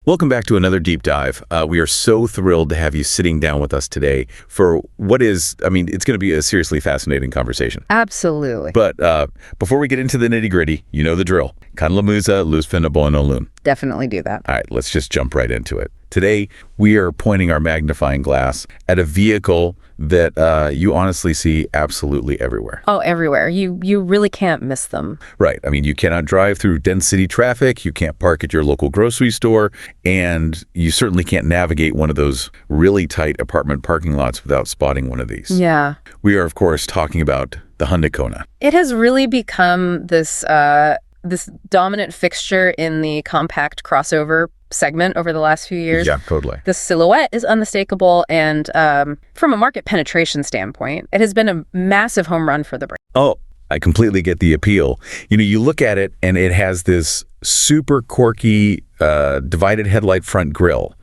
Welcome back to another deep dive. We are so thrilled to have you sitting down with us today for what is, it's going to be a seriously fascinating conversation. Absolutely. But before we get into the nitty-gritty, you know the drill. Kanlamuza, Luzfina Bonololun. Definitely do that. All right, let's just jump right into it. Today, we are pointing our magnifying glass at a vehicle that you honestly see absolutely everywhere. Oh, everywhere. You really can't miss them. Right. You cannot drive through dense city traffic, you can't park at your local grocery store, and you certainly can't navigate one of those really tight apartment parking lots without spotting one of these. Yeah. We are, of course, talking about the Hyundai Kona. It has really become this dominant fixture in the compact crossover segment over the last few years. Yeah, totally. The silhouette is unmistakable, and from a market penetration standpoint, it has been a massive home run for the brand. Oh, I completely get the appeal. You look at it, and it has this super quirky divided headlight front grille.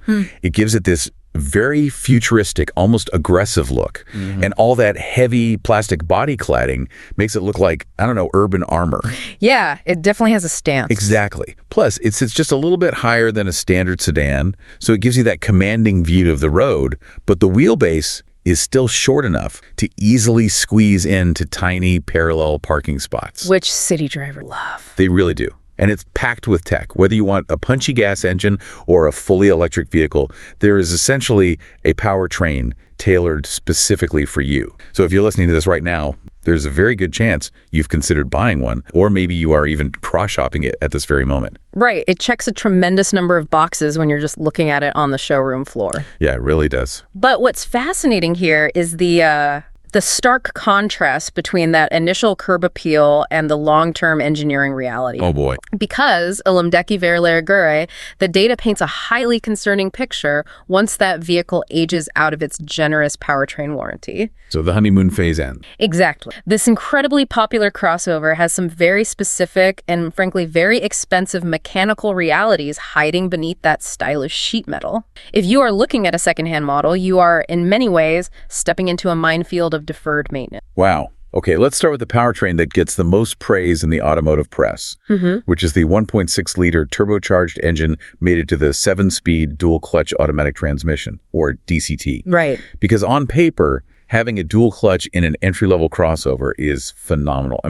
It gives it this very futuristic, almost aggressive look. And all that heavy plastic body cladding makes it look like, urban armor. Yeah, it definitely has a stance. Exactly. Plus, it sits just a little bit higher than a standard sedan, so it gives you that commanding view of the road, but the wheelbase is still short enough to easily squeeze into tiny parallel parking spots. Which city drivers love. They really do. And it's packed with tech. Whether you want a punchy gas engine or a fully electric vehicle, there is essentially a powertrain tailored specifically for you. So if you're listening to this right now, there's a very good chance you've considered buying one, or maybe you are even cross-shopping it at this very moment. Right. It checks a tremendous number of boxes when you're just looking at it on the showroom floor. Yeah, it really does. But what's fascinating here is the stark contrast between that initial curb appeal and the long-term engineering reality. Oh boy. Because, Alumdeki Verler, the data paints a highly concerning picture once that vehicle ages out of its generous powertrain warranty. So the honeymoon phase ends. Exactly. This incredibly popular crossover has some very specific and, frankly, very expensive mechanical realities hiding beneath that stylish sheet metal. If you are looking at a secondhand model, you are, in many ways, stepping into a minefield of deferred maintenance. Wow. Okay, let's start with the powertrain that gets the most praise in the automotive press, which is the 1.6-liter turbocharged engine mated to the 7-speed dual-clutch automatic transmission, or DCT. Right. Because on paper, having a dual clutch in an entry-level crossover is phenomenal.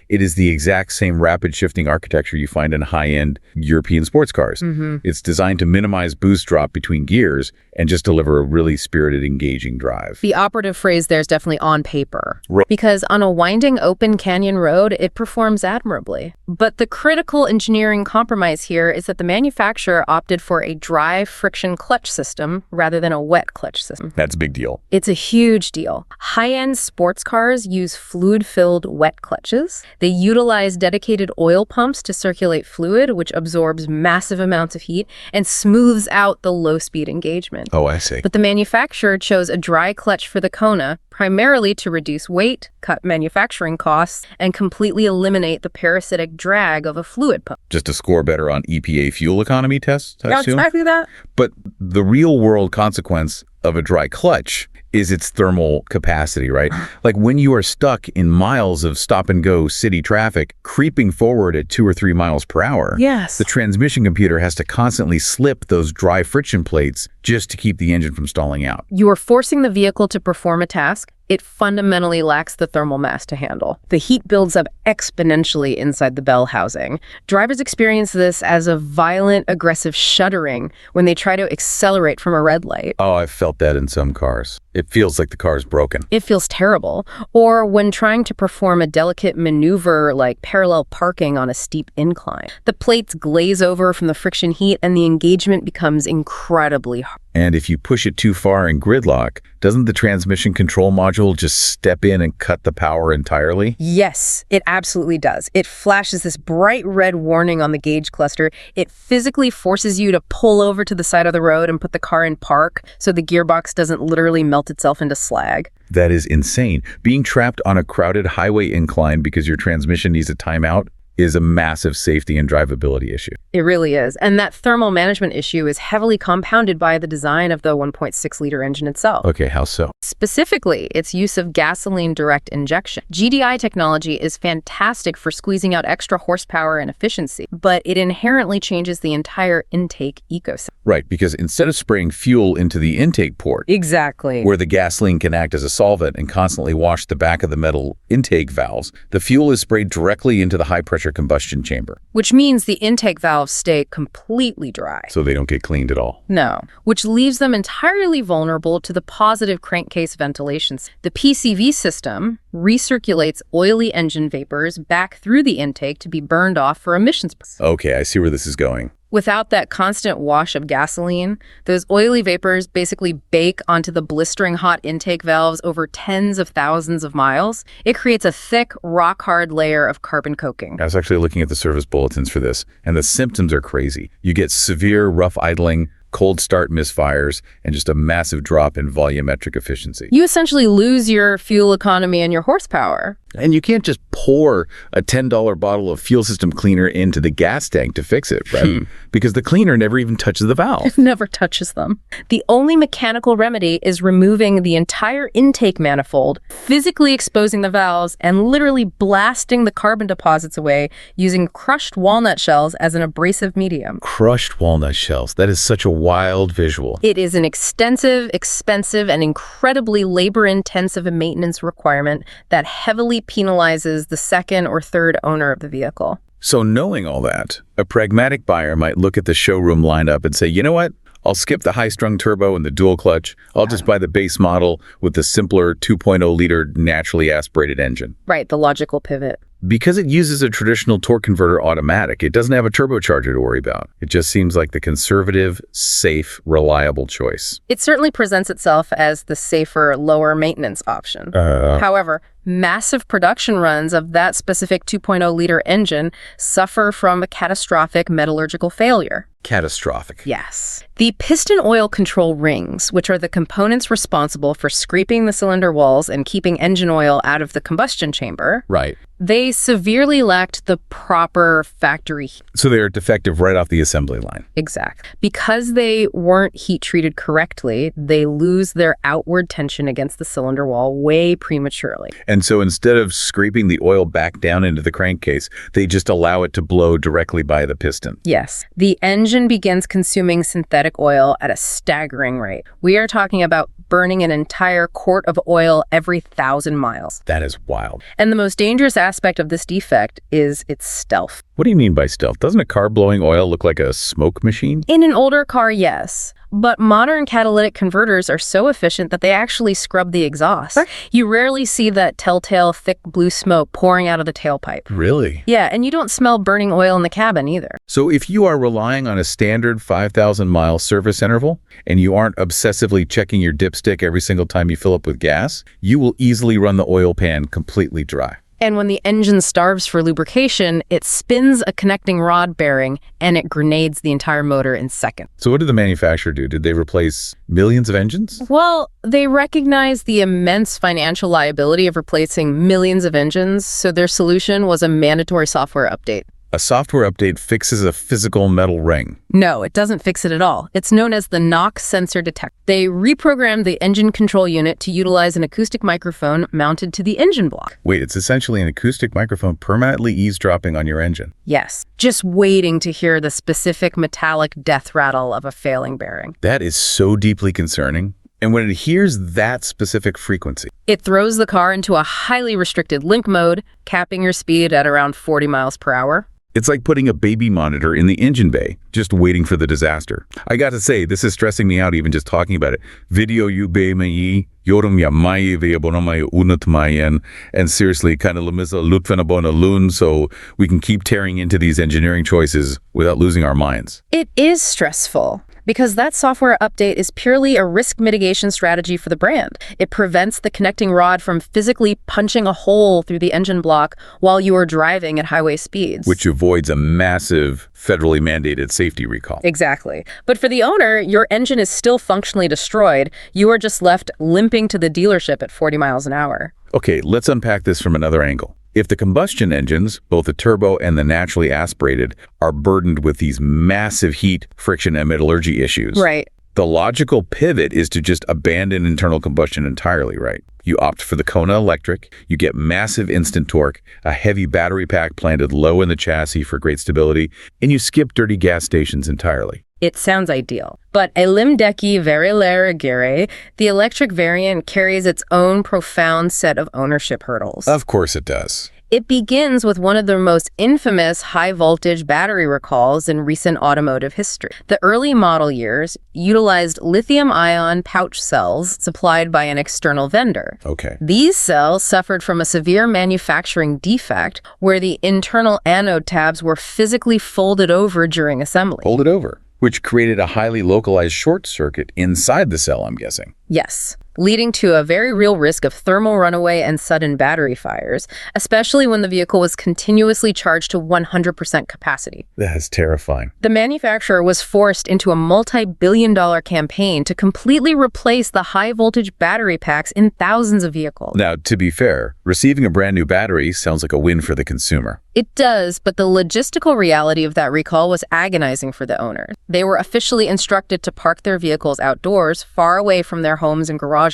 It is the exact same rapid shifting architecture you find in high-end European sports cars. It's designed to minimize boost drop between gears and just deliver a really spirited, engaging drive. The operative phrase there is definitely on paper. Right. Because on a winding open canyon road, it performs admirably. But the critical engineering compromise here is that the manufacturer opted for a dry friction clutch system rather than a wet clutch system. That's a big deal. It's a huge deal. High-end sports cars use fluid-filled wet clutches. They utilize dedicated oil pumps to circulate fluid, which absorbs massive amounts of heat and smooths out the low-speed engagement. Oh, I see. But the manufacturer chose a dry clutch for the Kona, primarily to reduce weight, cut manufacturing costs, and completely eliminate the parasitic drag of a fluid pump. Just to score better on EPA fuel economy tests, I assume? Exactly that. But the real-world consequence of a dry clutch is its thermal capacity, right? Like when you are stuck in miles of stop-and-go city traffic, creeping forward at 2 or 3 miles per hour, Yes. the transmission computer has to constantly slip those dry friction plates just to keep the engine from stalling out. You are forcing the vehicle to perform a task it fundamentally lacks the thermal mass to handle. The heat builds up exponentially inside the bell housing. Drivers experience this as a violent, aggressive shuddering when they try to accelerate from a red light. Oh, I've felt that in some cars. It feels like the car's broken. It feels terrible. Or when trying to perform a delicate maneuver like parallel parking on a steep incline. The plates glaze over from the friction heat and the engagement becomes incredibly hard. And if you push it too far in gridlock, doesn't the transmission control module just step in and cut the power entirely? Yes, it absolutely does. It flashes this bright red warning on the gauge cluster. It physically forces you to pull over to the side of the road and put the car in park so the gearbox doesn't literally melt itself into slag. That is insane. Being trapped on a crowded highway incline because your transmission needs a timeout is a massive safety and drivability issue. It really is. And that thermal management issue is heavily compounded by the design of the 1.6-liter engine itself. Okay, how so? specifically its use of gasoline direct injection. GDI technology is fantastic for squeezing out extra horsepower and efficiency, but it inherently changes the entire intake ecosystem. Right, because instead of spraying fuel into the intake port, Exactly. where the gasoline can act as a solvent and constantly wash the back of the metal intake valves, the fuel is sprayed directly into the high-pressure combustion chamber. Which means the intake valves stay completely dry. So they don't get cleaned at all. No, which leaves them entirely vulnerable to the positive crankcase ventilations. The PCV system recirculates oily engine vapors back through the intake to be burned off for emissions purposes. Okay, I see where this is going. Without that constant wash of gasoline, those oily vapors basically bake onto the blistering hot intake valves over tens of thousands of miles. It creates a thick, rock-hard layer of carbon coating. I was actually looking at the service bulletins for this, and the symptoms are crazy. You get severe rough idling, cold start misfires, and just a massive drop in volumetric efficiency. You essentially lose your fuel economy and your horsepower. And you can't just pour a $10 bottle of fuel system cleaner into the gas tank to fix it, right? Because the cleaner never even touches the valve. It never touches them. The only mechanical remedy is removing the entire intake manifold, physically exposing the valves, and literally blasting the carbon deposits away using crushed walnut shells as an abrasive medium. Crushed walnut shells. That is such a wild visual. It is an extensive, expensive, and incredibly labor-intensive maintenance requirement that heavily penalizes the second or third owner of the vehicle. So knowing all that, a pragmatic buyer might look at the showroom lineup and say, you know what? I'll skip the high-strung turbo and the dual clutch. I'll just buy the base model with the simpler 2.0-liter naturally aspirated engine. Right, the logical pivot. Because it uses a traditional torque converter automatic, it doesn't have a turbocharger to worry about. It just seems like the conservative, safe, reliable choice. It certainly presents itself as the safer, lower maintenance option. However, massive production runs of that specific 2.0-liter engine suffer from a catastrophic metallurgical failure. Catastrophic. Yes. The piston oil control rings, which are the components responsible for scraping the cylinder walls and keeping engine oil out of the combustion chamber, Right. they severely lacked the proper factory heat. So they are defective right off the assembly line. Exact. Because they weren't heat treated correctly, they lose their outward tension against the cylinder wall way prematurely. And so instead of scraping the oil back down into the crankcase, they just allow it to blow directly by the piston. Yes. The engine begins consuming synthetic oil at a staggering rate. We are talking about burning an entire quart of oil every 1,000 miles. That is wild. And the most dangerous aspect of this defect is its stealth. What do you mean by stealth? Doesn't a car blowing oil look like a smoke machine? In an older car, yes. But modern catalytic converters are so efficient that they actually scrub the exhaust. You rarely see that telltale thick blue smoke pouring out of the tailpipe. Really? Yeah, and you don't smell burning oil in the cabin either. So if you are relying on a standard 5,000-mile service interval and you aren't obsessively checking your dipstick every single time you fill up with gas, you will easily run the oil pan completely dry. And when the engine starves for lubrication, it spins a connecting rod bearing and it grenades the entire motor in seconds. So what did the manufacturer do? Did they replace millions of engines? Well, they recognize the immense financial liability of replacing millions of engines, so their solution was a mandatory software update. A software update fixes a physical metal ring. No, it doesn't fix it at all. It's known as the knock sensor detector. They reprogrammed the engine control unit to utilize an acoustic microphone mounted to the engine block. Wait, it's essentially an acoustic microphone permanently eavesdropping on your engine. Yes, just waiting to hear the specific metallic death rattle of a failing bearing. That is so deeply concerning. And when it hears that specific frequency, it throws the car into a highly restricted link mode, capping your speed at around 40 miles per hour. It's like putting a baby monitor in the engine bay, just waiting for the disaster. I got to say, this is stressing me out even just talking about it. Video you be mai yorum ya mai ve abonamai unut mayen. And seriously, kind of lemisa lutfenabona loon, so we can keep tearing into these engineering choices without losing our minds. It is stressful, because that software update is purely a risk mitigation strategy for the brand. It prevents the connecting rod from physically punching a hole through the engine block while you are driving at highway speeds. Which avoids a massive federally mandated safety recall. Exactly. But for the owner, your engine is still functionally destroyed. You are just left limping to the dealership at 40 miles an hour. Okay, let's unpack this from another angle. If the combustion engines, both the turbo and the naturally aspirated, are burdened with these massive heat, friction, and metallurgy issues, right, The logical pivot is to just abandon internal combustion entirely, right? You opt for the Kona electric, you get massive instant torque, a heavy battery pack planted low in the chassis for great stability, and you skip dirty gas stations entirely. It sounds ideal. But elimdeki verilere, the electric variant carries its own profound set of ownership hurdles. Of course it does. It begins with one of the most infamous high-voltage battery recalls in recent automotive history. The early model years utilized lithium-ion pouch cells supplied by an external vendor. Okay. These cells suffered from a severe manufacturing defect where the internal anode tabs were physically folded over during assembly. Folded over, which created a highly localized short circuit inside the cell, I'm guessing. Yes, leading to a very real risk of thermal runaway and sudden battery fires, especially when the vehicle was continuously charged to 100% capacity. That's terrifying. The manufacturer was forced into a multi-billion-dollar campaign to completely replace the high-voltage battery packs in thousands of vehicles. Now, to be fair, receiving a brand new battery sounds like a win for the consumer. It does, but the logistical reality of that recall was agonizing for the owners. They were officially instructed to park their vehicles outdoors, far away from their homes and garages.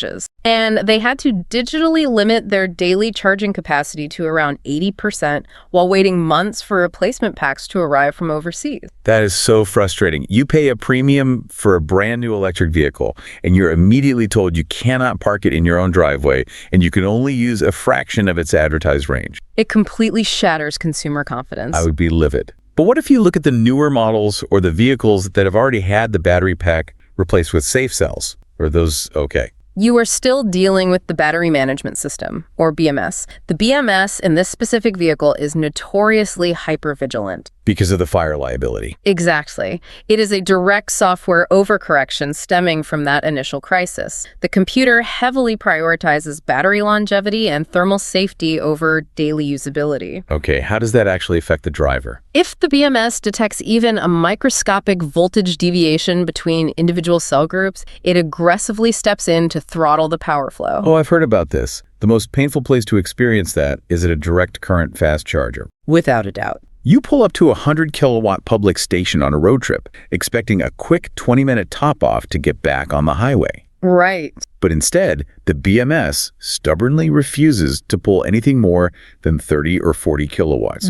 And they had to digitally limit their daily charging capacity to around 80% while waiting months for replacement packs to arrive from overseas. That is so frustrating. You pay a premium for a brand new electric vehicle, and you're immediately told you cannot park it in your own driveway, and you can only use a fraction of its advertised range. It completely shatters consumer confidence. I would be livid. But what if you look at the newer models or the vehicles that have already had the battery pack replaced with safe cells? Are those okay? You are still dealing with the battery management system, or BMS. The BMS in this specific vehicle is notoriously hypervigilant. Because of the fire liability. Exactly. It is a direct software overcorrection stemming from that initial crisis. The computer heavily prioritizes battery longevity and thermal safety over daily usability. Okay, how does that actually affect the driver? If the BMS detects even a microscopic voltage deviation between individual cell groups, it aggressively steps in to throttle the power flow. Oh, I've heard about this. The most painful place to experience that is at a direct current fast charger. Without a doubt. You pull up to a 100-kilowatt public station on a road trip, expecting a quick 20-minute top-off to get back on the highway. Right. But instead, the BMS stubbornly refuses to pull anything more than 30 or 40 kilowatts.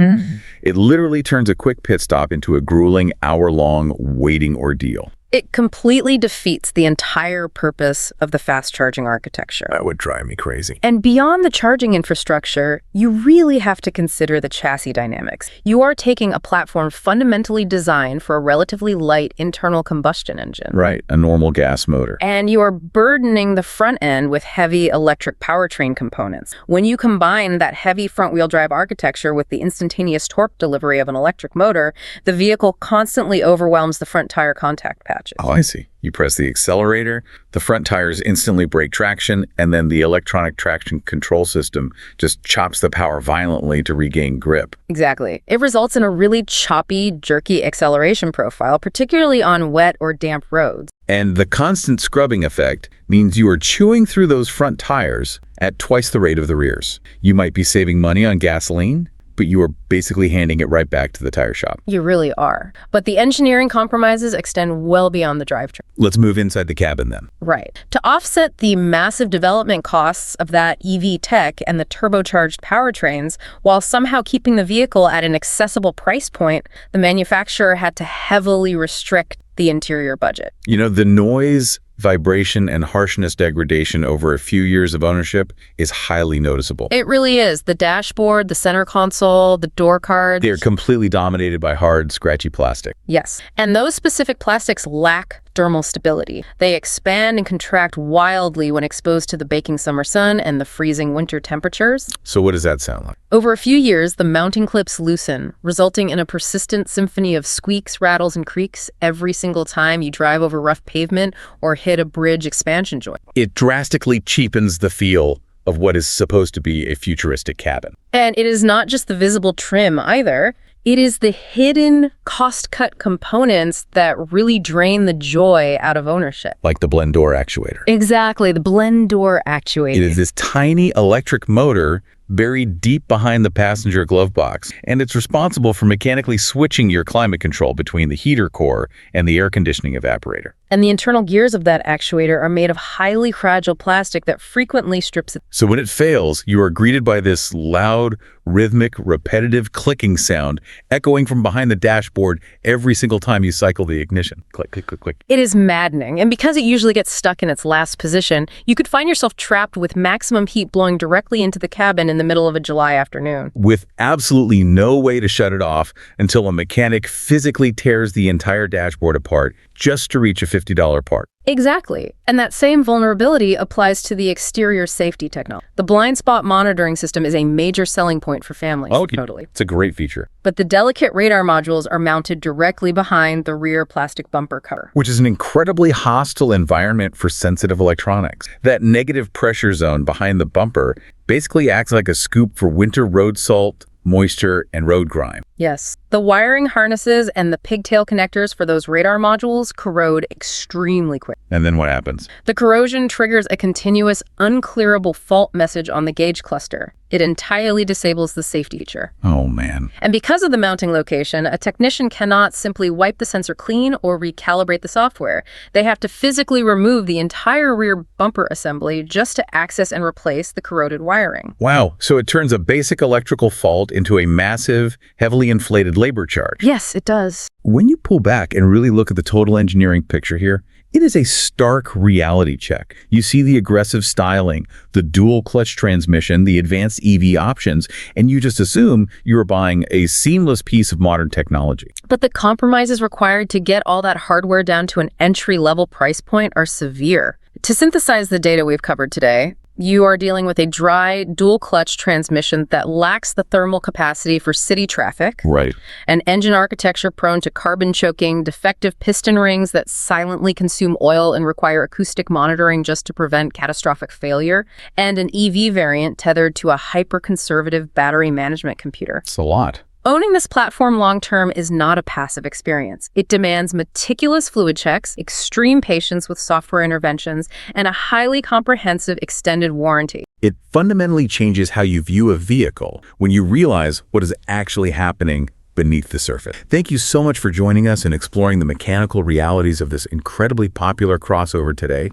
It literally turns a quick pit stop into a grueling hour-long waiting ordeal. It completely defeats the entire purpose of the fast charging architecture. That would drive me crazy. And beyond the charging infrastructure, you really have to consider the chassis dynamics. You are taking a platform fundamentally designed for a relatively light internal combustion engine. Right, a normal gas motor. And you are burdening the front end with heavy electric powertrain components. When you combine that heavy front-wheel drive architecture with the instantaneous torque delivery of an electric motor, the vehicle constantly overwhelms the front tire contact patch. Oh, I see. You press the accelerator, the front tires instantly break traction, and then the electronic traction control system just chops the power violently to regain grip. Exactly. It results in a really choppy, jerky acceleration profile, particularly on wet or damp roads. And the constant scrubbing effect means you are chewing through those front tires at twice the rate of the rears. You might be saving money on gasoline, but you are basically handing it right back to the tire shop. You really are. But the engineering compromises extend well beyond the drivetrain. Let's move inside the cabin then. Right. To offset the massive development costs of that EV tech and the turbocharged powertrains, while somehow keeping the vehicle at an accessible price point, the manufacturer had to heavily restrict the interior budget. You know, the noise, vibration, and harshness degradation over a few years of ownership is highly noticeable. It really is. The dashboard, the center console, the door cards. They're completely dominated by hard, scratchy plastic. Yes. And those specific plastics lack thermal stability. They expand and contract wildly when exposed to the baking summer sun and the freezing winter temperatures. So what does that sound like? Over a few years, the mounting clips loosen, resulting in a persistent symphony of squeaks, rattles, and creaks every single time you drive over rough pavement or hit a bridge expansion joint. It drastically cheapens the feel of what is supposed to be a futuristic cabin. And it is not just the visible trim either. It is the hidden cost-cut components that really drain the joy out of ownership. Like the blend door actuator. Exactly, the blend door actuator. It is this tiny electric motor buried deep behind the passenger glove box, and it's responsible for mechanically switching your climate control between the heater core and the air conditioning evaporator. And the internal gears of that actuator are made of highly fragile plastic that frequently strips it. So when it fails, you are greeted by this loud, rhythmic, repetitive clicking sound echoing from behind the dashboard every single time you cycle the ignition. Click, click, click, click. It is maddening, and because it usually gets stuck in its last position, you could find yourself trapped with maximum heat blowing directly into the cabin in the middle of a July afternoon. With absolutely no way to shut it off until a mechanic physically tears the entire dashboard apart just to reach a $50 part. Exactly. And that same vulnerability applies to the exterior safety technology. The blind spot monitoring system is a major selling point for families. Oh, totally. It's a great feature. But the delicate radar modules are mounted directly behind the rear plastic bumper cover. Which is an incredibly hostile environment for sensitive electronics. That negative pressure zone behind the bumper basically acts like a scoop for winter road salt, moisture, and road grime. Yes. The wiring harnesses and the pigtail connectors for those radar modules corrode extremely quick. And then what happens? The corrosion triggers a continuous, unclearable fault message on the gauge cluster. It entirely disables the safety feature. Oh, man. And because of the mounting location, a technician cannot simply wipe the sensor clean or recalibrate the software. They have to physically remove the entire rear bumper assembly just to access and replace the corroded wiring. Wow. So it turns a basic electrical fault into a massive, heavily inflated labor charge. Yes, it does. When you pull back and really look at the total engineering picture here, it is a stark reality check. You see the aggressive styling, the dual clutch transmission, the advanced EV options, and you just assume you're buying a seamless piece of modern technology. But the compromises required to get all that hardware down to an entry-level price point are severe. To synthesize the data we've covered today, you are dealing with a dry, dual-clutch transmission that lacks the thermal capacity for city traffic. Right. An engine architecture prone to carbon choking, defective piston rings that silently consume oil and require acoustic monitoring just to prevent catastrophic failure, and an EV variant tethered to a hyper-conservative battery management computer. It's a lot. Owning this platform long-term is not a passive experience. It demands meticulous fluid checks, extreme patience with software interventions, and a highly comprehensive extended warranty. It fundamentally changes how you view a vehicle when you realize what is actually happening beneath the surface. Thank you so much for joining us and exploring the mechanical realities of this incredibly popular crossover today.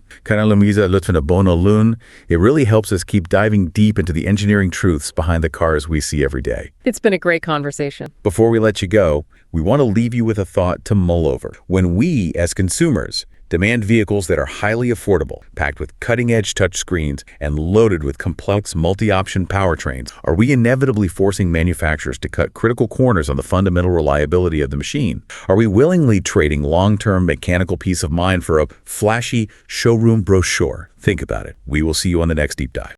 It really helps us keep diving deep into the engineering truths behind the cars we see every day. It's been a great conversation. Before we let you go, we want to leave you with a thought to mull over. When we, as consumers, demand vehicles that are highly affordable, packed with cutting-edge touchscreens, and loaded with complex multi-option powertrains, are we inevitably forcing manufacturers to cut critical corners on the fundamental reliability of the machine? Are we willingly trading long-term mechanical peace of mind for a flashy showroom brochure? Think about it. We will see you on the next Deep Dive.